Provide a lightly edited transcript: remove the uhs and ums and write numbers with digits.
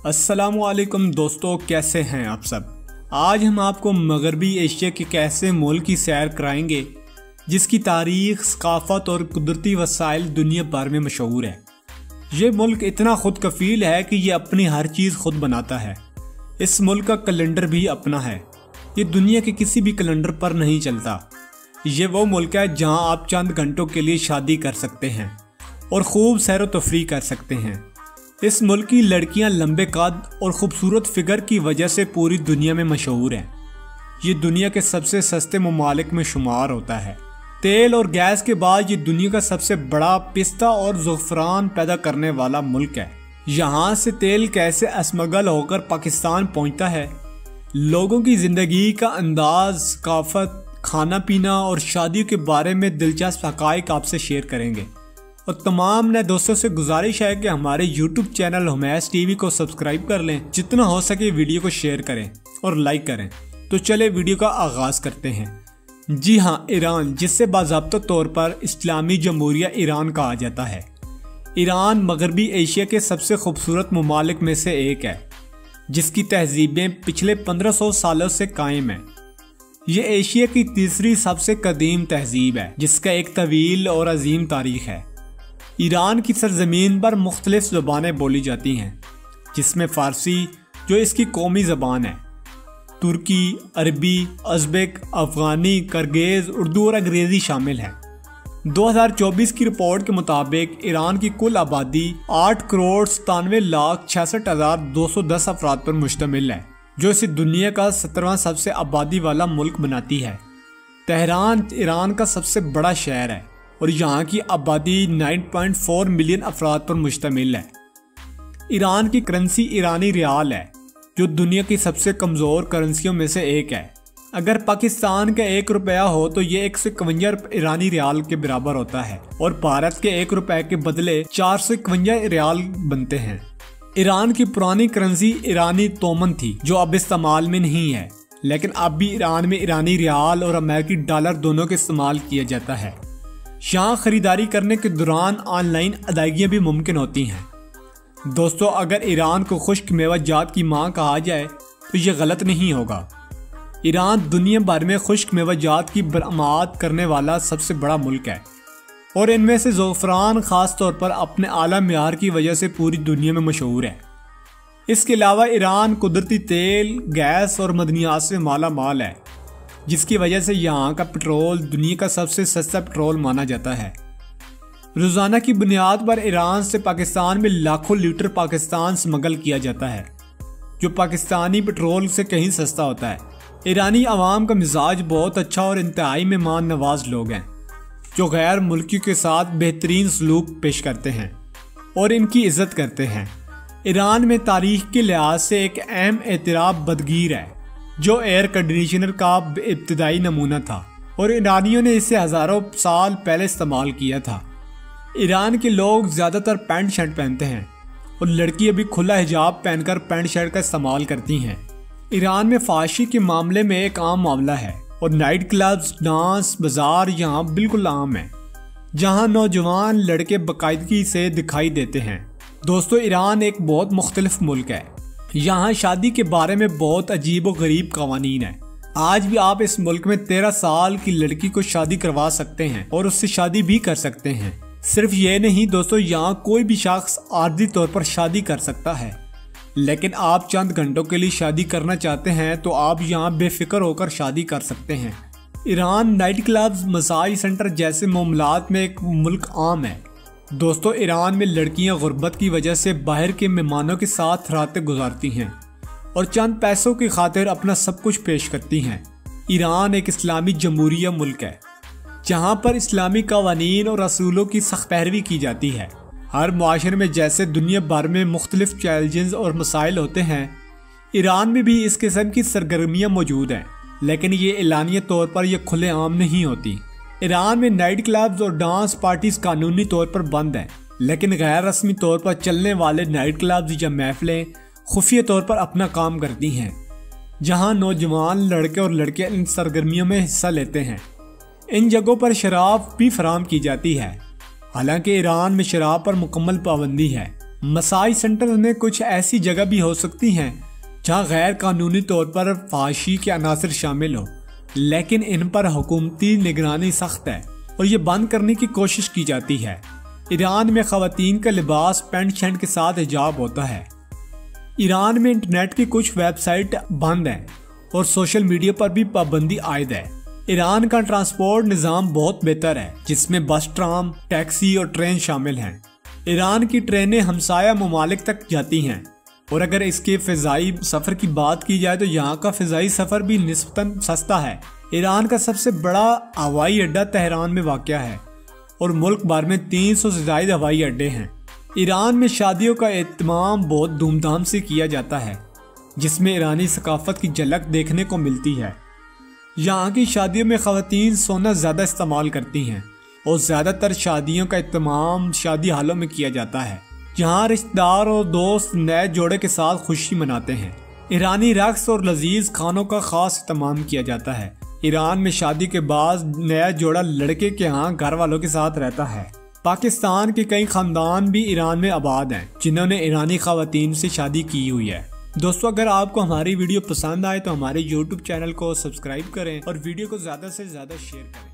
अस्सलामुअलैकुम दोस्तों, कैसे हैं आप सब। आज हम आपको मगरबी एशिया के एक ऐसे मुल्क की सैर कराएंगे जिसकी तारीख, सकाफत और कुदरती वसाइल दुनिया भर में मशहूर है। ये मुल्क इतना खुद कफील है कि ये अपनी हर चीज़ खुद बनाता है। इस मुल्क का कैलेंडर भी अपना है, ये दुनिया के किसी भी कैलेंडर पर नहीं चलता। ये वो मुल्क है जहाँ आप चंद घंटों के लिए शादी कर सकते हैं और खूब सैर व तफरी कर सकते हैं। इस मुल्क की लड़कियां लंबे कद और खूबसूरत फिगर की वजह से पूरी दुनिया में मशहूर हैं। ये दुनिया के सबसे सस्ते ममालिक में शुमार होता है। तेल और गैस के बाद ये दुनिया का सबसे बड़ा पिस्ता और ज़फ़रान पैदा करने वाला मुल्क है। यहाँ से तेल कैसे स्मगल होकर पाकिस्तान पहुँचता है, लोगों की ज़िंदगी का अंदाज, सकाफत, खाना पीना और शादियों के बारे में दिलचस्प हक़ाइक़ आपसे शेयर करेंगे। और तमाम नए दोस्तों से गुजारिश है कि हमारे YouTube चैनल हुमैस टीवी को सब्सक्राइब कर लें, जितना हो सके वीडियो को शेयर करें और लाइक करें। तो चले वीडियो का आगाज़ करते हैं। जी हाँ, ईरान, जिससे बाज़ाब्ता तौर पर इस्लामी जमहूरिया ईरान कहा जाता है। ईरान मगरबी एशिया के सबसे खूबसूरत ममालिक में से एक है, जिसकी तहजीबें पिछले 1500 सालों से कायम हैं। ये एशिया की तीसरी सबसे कदीम तहजीब है, जिसका एक तवील और अजीम तारीख है। ईरान की सरजमीन पर मुख्तलिफ ज़बानें बोली जाती हैं, जिसमें फ़ारसी, जो इसकी कौमी ज़बान है, तुर्की, अरबी, अज़बेक, अफ़गानी, करगेज़, उर्दू और अंग्रेज़ी शामिल हैं। 2024 की रिपोर्ट के मुताबिक ईरान की कुल आबादी 8,97,66,210 अफराद पर मुश्तमिल है, जो इसे दुनिया का 17वां सबसे आबादी वाला मुल्क बनाती है। तेहरान ईरान का सबसे बड़ा शहर है और यहाँ की आबादी 9.4 मिलियन अफराद पर मुश्तमिल है। ईरान की करेंसी ईरानी रियाल है, जो दुनिया की सबसे कमज़ोर करेंसियों में से एक है। अगर पाकिस्तान का 1 रुपया हो तो ये 151 ईरानी रियाल के बराबर होता है और भारत के 1 रुपये के बदले 451 रियाल बनते हैं। ईरान की पुरानी करेंसी ईरानी तोमन थी, जो अब इस्तेमाल में नहीं है, लेकिन अब भी ईरान में ईरानी रियाल और अमेरिकी डॉलर दोनों का इस्तेमाल किया जाता है। यहाँ खरीदारी करने के दौरान ऑनलाइन अदायगियाँ भी मुमकिन होती हैं। दोस्तों, अगर ईरान को खुश्क मेवा जात की माँ कहा जाए तो ये गलत नहीं होगा। ईरान दुनिया भर में खुश्क मेवा जात की बरामद करने वाला सबसे बड़ा मुल्क है और इनमें से ज़फ़रान ख़ास तौर पर अपने आला मियार की वजह से पूरी दुनिया में मशहूर है। इसके अलावा ईरान कुदरती तेल, गैस और मदनियात से माला माल है, जिसकी वजह से यहाँ का पेट्रोल दुनिया का सबसे सस्ता पेट्रोल माना जाता है। रोज़ाना की बुनियाद पर ईरान से पाकिस्तान में लाखों लीटर पाकिस्तान स्मगल किया जाता है, जो पाकिस्तानी पेट्रोल से कहीं सस्ता होता है। ईरानी आवाम का मिजाज बहुत अच्छा और इंतहाई मेहमान नवाज लोग हैं, जो गैर मुल्कियों के साथ बेहतरीन सलूक पेश करते हैं और इनकी इज्जत करते हैं। ईरान में तारीख के लिहाज से एक अहम एतराफ़ बदगीर है, जो एयर कंडीशनर का इब्तदाई नमूना था और ईरानियों ने इसे हज़ारों साल पहले इस्तेमाल किया था। ईरान के लोग ज़्यादातर पैंट शर्ट पहनते हैं और लड़की अभी खुला हिजाब पहनकर पैंट शर्ट का इस्तेमाल करती हैं। ईरान में फाशी के मामले में एक आम मामला है और नाइट क्लब्स, डांस, बाज़ार यहाँ बिल्कुल आम है, जहाँ नौजवान लड़के बाकायदगी से दिखाई देते हैं। दोस्तों, ईरान एक बहुत मुख्तलिफ मुल्क है। यहाँ शादी के बारे में बहुत अजीब और गरीब कवानीन है। आज भी आप इस मुल्क में 13 साल की लड़की को शादी करवा सकते हैं और उससे शादी भी कर सकते हैं। सिर्फ ये नहीं दोस्तों, यहाँ कोई भी शख्स आर्जी तौर पर शादी कर सकता है, लेकिन आप चंद घंटों के लिए शादी करना चाहते हैं तो आप यहाँ बेफिक्र होकर शादी कर सकते हैं। Iran night clubs, massage centre जैसे मामलात में एक मुल्क आम है। दोस्तों, ईरान में लड़कियां गुर्बत की वजह से बाहर के मेहमानों के साथ रातें गुजारती हैं और चंद पैसों की खातिर अपना सब कुछ पेश करती हैं। ईरान एक इस्लामी जमहूरिया मुल्क है, जहां पर इस्लामी कवानीन और असूलों की सख्त पैरवी की जाती है। हर मुआशरे में जैसे दुनिया भर में मुख्तलिफ चैलेंजेस और मसाइल होते हैं, ईरान में भी इस किस्म की सरगर्मियाँ मौजूद हैं, लेकिन ये एलानिया तौर पर यह खुलेआम नहीं होती। ईरान में नाइट क्लब्स और डांस पार्टीज कानूनी तौर पर बंद हैं, लेकिन गैर रस्मी तौर पर चलने वाले नाइट क्लब्स या महफिलें खुफिया तौर पर अपना काम करती हैं, जहां नौजवान लड़के और लड़कियां इन सरगर्मियों में हिस्सा लेते हैं। इन जगहों पर शराब भी फराहम की जाती है। हालांकि ईरान में शराब पर मुकम्मल पाबंदी है, मसाज सेंटर में कुछ ऐसी जगह भी हो सकती हैं जहां गैर कानूनी तौर पर फाशी के अनासर शामिल हो, लेकिन इन पर हुकूमती निगरानी सख्त है और ये बंद करने की कोशिश की जाती है। ईरान में ख़वातीन का लिबास पैंट शर्ट के साथ हिजाब होता है। ईरान में इंटरनेट की कुछ वेबसाइट बंद हैं और सोशल मीडिया पर भी पाबंदी आयद है। ईरान का ट्रांसपोर्ट निज़ाम बहुत बेहतर है, जिसमें बस, ट्राम, टैक्सी और ट्रेन शामिल हैं। ईरान की ट्रेनें हमसाया ममालिक तक जाती हैं और अगर इसके फ़िज़ाई सफ़र की बात की जाए तो यहाँ का फ़िज़ाई सफ़र भी निस्बतन सस्ता है। ईरान का सबसे बड़ा हवाई अड्डा तेहरान में वाक़या है और मुल्क भर में 300 से ज़ायद हवाई अड्डे हैं। ईरान में शादियों का एहतमाम बहुत धूमधाम से किया जाता है, जिसमें ईरानी सकाफत की झलक देखने को मिलती है। यहाँ की शादियों में ख़वातीन सोना ज़्यादा इस्तेमाल करती हैं और ज़्यादातर शादियों का एहतमाम शादी हालों में किया जाता है, जहाँ रिश्तेदार और दोस्त नए जोड़े के साथ खुशी मनाते हैं। ईरानी रक्स और लजीज खानों का खास एहतमाम किया जाता है। ईरान में शादी के बाद नया जोड़ा लड़के के यहाँ घर वालों के साथ रहता है। पाकिस्तान के कई खानदान भी ईरान में आबाद हैं, जिन्होंने ईरानी ख़वातीन से शादी की हुई है। दोस्तों, अगर आपको हमारी वीडियो पसंद आए तो हमारे YouTube चैनल को सब्सक्राइब करें और वीडियो को ज़्यादा से ज़्यादा शेयर करें।